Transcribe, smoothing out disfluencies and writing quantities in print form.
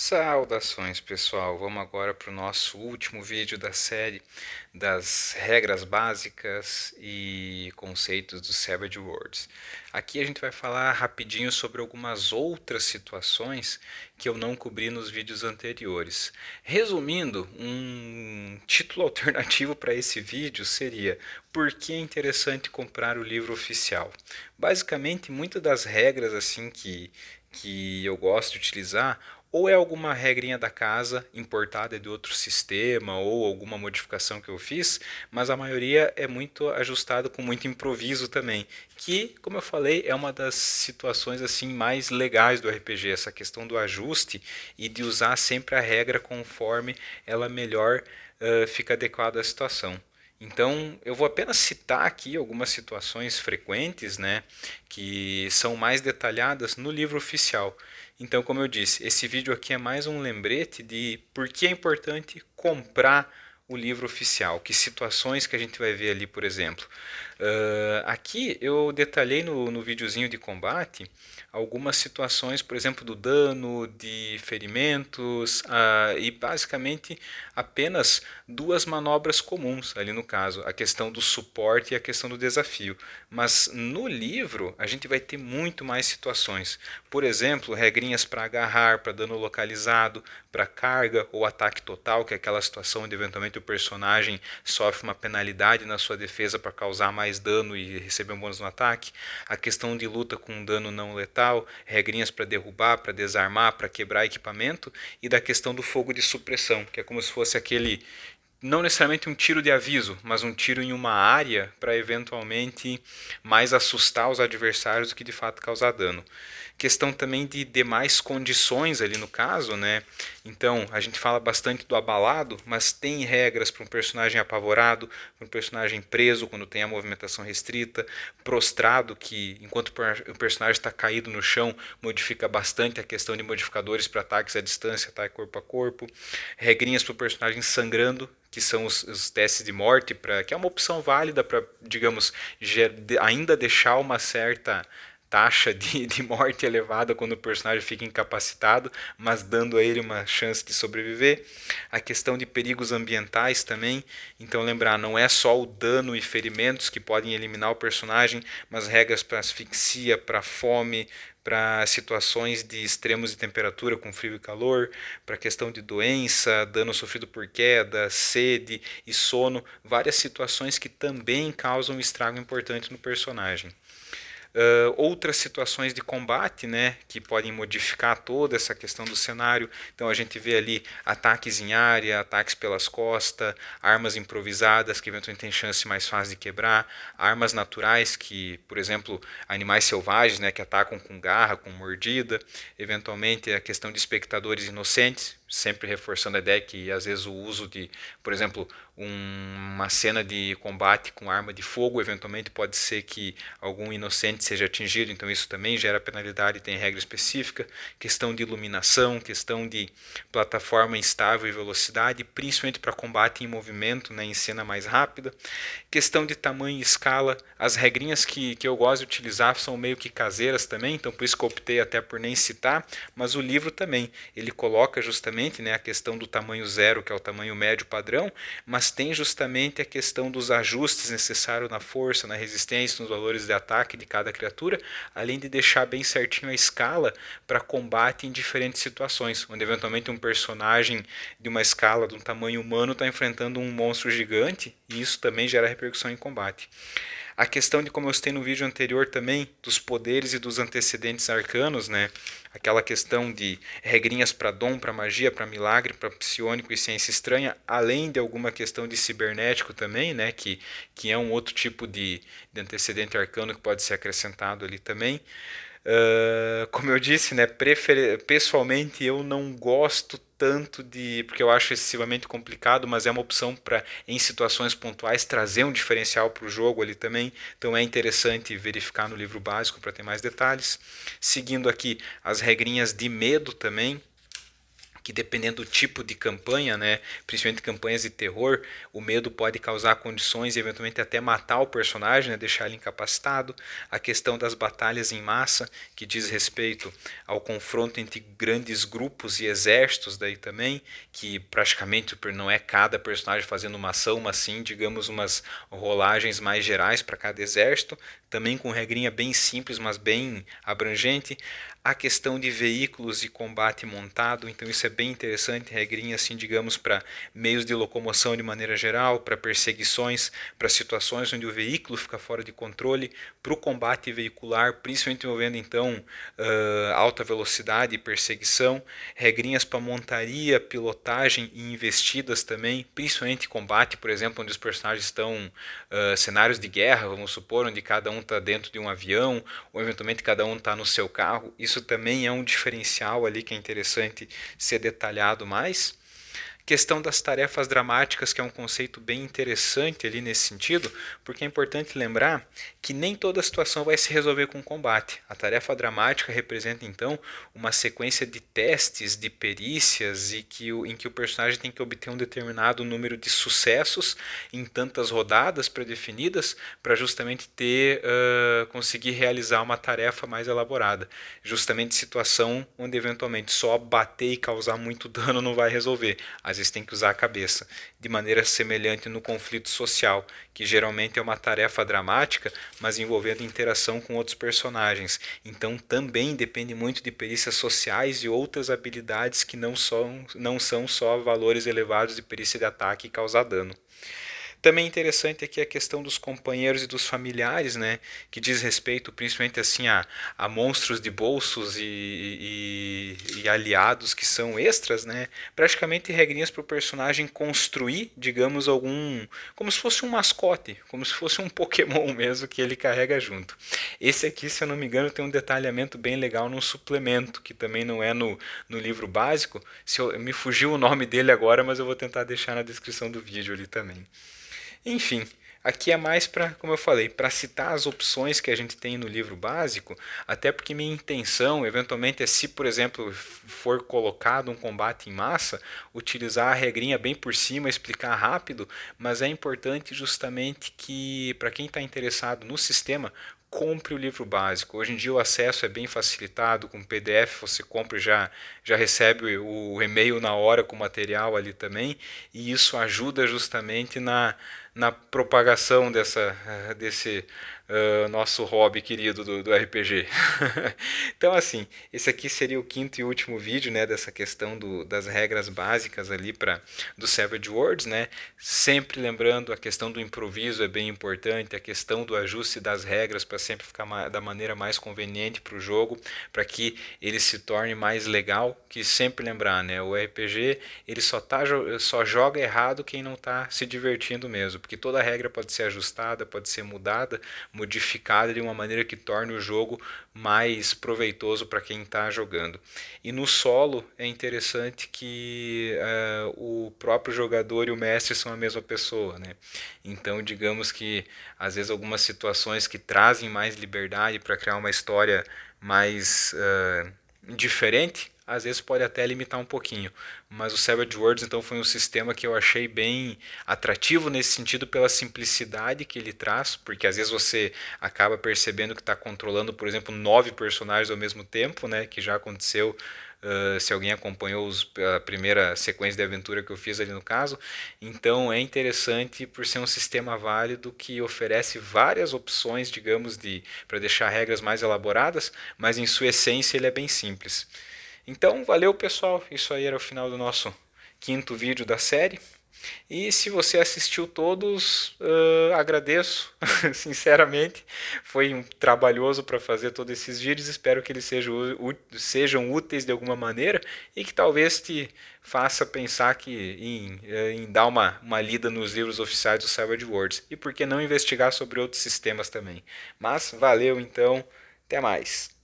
Saudações, pessoal! Vamos agora para o nosso último vídeo da série das regras básicas e conceitos do Savage Worlds. Aqui a gente vai falar rapidinho sobre algumas outras situações que eu não cobri nos vídeos anteriores. Resumindo, um título alternativo para esse vídeo seria Por que é interessante comprar o livro oficial? Basicamente, muitas das regras assim que eu gosto de utilizar ou é alguma regrinha da casa importada de outro sistema ou alguma modificação que eu fiz, mas a maioria é muito ajustado com muito improviso também, que, como eu falei, é uma das situações assim mais legais do RPG, essa questão do ajuste e de usar sempre a regra conforme ela melhor fica adequada à situação. Então, eu vou apenas citar aqui algumas situações frequentes, né, que são mais detalhadas no livro oficial. Então, como eu disse, esse vídeo aqui é mais um lembrete de por que é importante comprar o livro oficial, que situações que a gente vai ver ali, por exemplo. Aqui eu detalhei no videozinho de combate algumas situações, por exemplo, do dano, de ferimentos, e basicamente apenas duas manobras comuns ali no caso, a questão do suporte e a questão do desafio. Mas no livro a gente vai ter muito mais situações. Por exemplo, regrinhas para agarrar, para dano localizado, para carga ou ataque total, que é aquela situação onde eventualmente o personagem sofre uma penalidade na sua defesa para causar mais dano e receber um bônus no ataque. A questão de luta com dano não letal, regrinhas para derrubar, para desarmar, para quebrar equipamento, e da questão do fogo de supressão, que é como se fosse aquele não necessariamente um tiro de aviso, mas um tiro em uma área para eventualmente mais assustar os adversários do que de fato causar dano. Questão também de demais condições ali no caso, né? Então, a gente fala bastante do abalado, mas tem regras para um personagem apavorado, para um personagem preso quando tem a movimentação restrita, prostrado, que enquanto o personagem está caído no chão, modifica bastante a questão de modificadores para ataques à distância, ataque corpo a corpo, regrinhas para o personagem sangrando, que são os testes de morte, que é uma opção válida para, digamos, ainda deixar uma certa taxa de morte elevada quando o personagem fica incapacitado, mas dando a ele uma chance de sobreviver. A questão de perigos ambientais também, então lembrar, não é só o dano e ferimentos que podem eliminar o personagem, mas regras para asfixia, para fome, para situações de extremos de temperatura com frio e calor, para questão de doença, dano sofrido por queda, sede e sono, várias situações que também causam um estrago importante no personagem. Outras situações de combate, né, que podem modificar toda essa questão do cenário. Então a gente vê ali ataques em área, ataques pelas costas, armas improvisadas que eventualmente tem chance mais fácil de quebrar, armas naturais que, por exemplo, animais selvagens, né, que atacam com garra, com mordida, eventualmente a questão de espectadores inocentes, sempre reforçando a ideia que às vezes o uso de, por exemplo, uma cena de combate com arma de fogo, eventualmente pode ser que algum inocente seja atingido, então isso também gera penalidade e tem regra específica. Questão de iluminação, questão de plataforma instável e velocidade, principalmente para combate em movimento, né, em cena mais rápida. Questão de tamanho e escala, as regrinhas que eu gosto de utilizar são meio que caseiras também, então por isso que eu optei até por nem citar, mas o livro também, ele coloca justamente, né, a questão do tamanho zero, que é o tamanho médio padrão, mas tem justamente a questão dos ajustes necessários na força, na resistência, nos valores de ataque de cada criatura, além de deixar bem certinho a escala para combate em diferentes situações, onde eventualmente um personagem de uma escala de um tamanho humano está enfrentando um monstro gigante, e isso também gera repercussão em combate. A questão de, como eu citei no vídeo anterior também, dos poderes e dos antecedentes arcanos, né? Aquela questão de regrinhas para dom, para magia, para milagre, para psionico e ciência estranha, além de alguma questão de cibernético também, né? Que é um outro tipo de antecedente arcano que pode ser acrescentado ali também. Como eu disse, né, pessoalmente eu não gosto tanto porque eu acho excessivamente complicado, mas é uma opção para, em situações pontuais, trazer um diferencial para o jogo ali também. Então é interessante verificar no livro básico para ter mais detalhes. Seguindo aqui as regrinhas de medo também, que dependendo do tipo de campanha, né, principalmente campanhas de terror, o medo pode causar condições e eventualmente até matar o personagem, né, deixar ele incapacitado. A questão das batalhas em massa, que diz respeito ao confronto entre grandes grupos e exércitos daí também, que praticamente não é cada personagem fazendo uma ação, mas sim, digamos, umas rolagens mais gerais para cada exército, também com regrinha bem simples, mas bem abrangente. A questão de veículos e combate montado, então isso é bem interessante, regrinha assim, digamos, para meios de locomoção de maneira geral, para perseguições, para situações onde o veículo fica fora de controle, para o combate veicular, principalmente envolvendo então alta velocidade e perseguição, regrinhas para montaria, pilotagem e investidas também, principalmente combate, por exemplo, onde os personagens estão cenários de guerra, vamos supor, onde cada um está dentro de um avião, ou eventualmente cada um está no seu carro. Isso também é um diferencial ali que é interessante ser detalhado mais. Questão das tarefas dramáticas, que é um conceito bem interessante ali nesse sentido, porque é importante lembrar que nem toda situação vai se resolver com combate. A tarefa dramática representa então uma sequência de testes, de perícias em que o personagem tem que obter um determinado número de sucessos em tantas rodadas predefinidas para justamente conseguir realizar uma tarefa mais elaborada. Justamente situação onde eventualmente só bater e causar muito dano não vai resolver. Às vezes tem que usar a cabeça. De maneira semelhante no conflito social, que geralmente é uma tarefa dramática, mas envolvendo interação com outros personagens. Então também depende muito de perícias sociais e outras habilidades que não são só valores elevados de perícia de ataque e causar dano. Também interessante aqui a questão dos companheiros e dos familiares, né, que diz respeito principalmente assim a monstros de bolsos e aliados que são extras, né, praticamente regrinhas para o personagem construir, digamos, como se fosse um mascote, como se fosse um Pokémon mesmo que ele carrega junto. Esse aqui, se eu não me engano, tem um detalhamento bem legal num suplemento, que também não é no livro básico. Me fugiu o nome dele agora, mas eu vou tentar deixar na descrição do vídeo ali também. Enfim, aqui é mais para, como eu falei, para citar as opções que a gente tem no livro básico, até porque minha intenção, eventualmente, é se, por exemplo, for colocado um combate em massa, utilizar a regrinha bem por cima, explicar rápido, mas é importante justamente que, para quem está interessado no sistema, compre o livro básico. Hoje em dia o acesso é bem facilitado, com PDF você compra e já recebe o e-mail na hora com o material ali também, e isso ajuda justamente na propagação desse nosso hobby querido do RPG. Então, assim, esse aqui seria o quinto e último vídeo, né, dessa questão das regras básicas ali do Savage Worlds, né? Sempre lembrando, a questão do improviso é bem importante, a questão do ajuste das regras para sempre ficar da maneira mais conveniente para o jogo, para que ele se torne mais legal, que sempre lembrar, né, o RPG ele só joga errado quem não está se divertindo mesmo, porque toda regra pode ser ajustada, pode ser mudada, modificada de uma maneira que torne o jogo mais proveitoso para quem está jogando. E no solo é interessante que o próprio jogador e o mestre são a mesma pessoa, né? Então digamos que às vezes algumas situações que trazem mais liberdade para criar uma história mais diferente, às vezes pode até limitar um pouquinho. Mas o Savage Worlds então foi um sistema que eu achei bem atrativo nesse sentido pela simplicidade que ele traz, porque às vezes você acaba percebendo que está controlando, por exemplo, 9 personagens ao mesmo tempo, né, que já aconteceu. Se alguém acompanhou a primeira sequência de aventura que eu fiz ali no caso, então é interessante por ser um sistema válido que oferece várias opções, digamos, para deixar regras mais elaboradas, mas em sua essência ele é bem simples. Então, valeu pessoal, isso aí era o final do nosso quinto vídeo da série. E se você assistiu todos, agradeço, sinceramente. Foi um trabalhoso para fazer todos esses vídeos. Espero que eles sejam úteis de alguma maneira e que talvez te faça pensar em dar uma lida nos livros oficiais do Savage Worlds. E por que não investigar sobre outros sistemas também. Mas valeu então, até mais.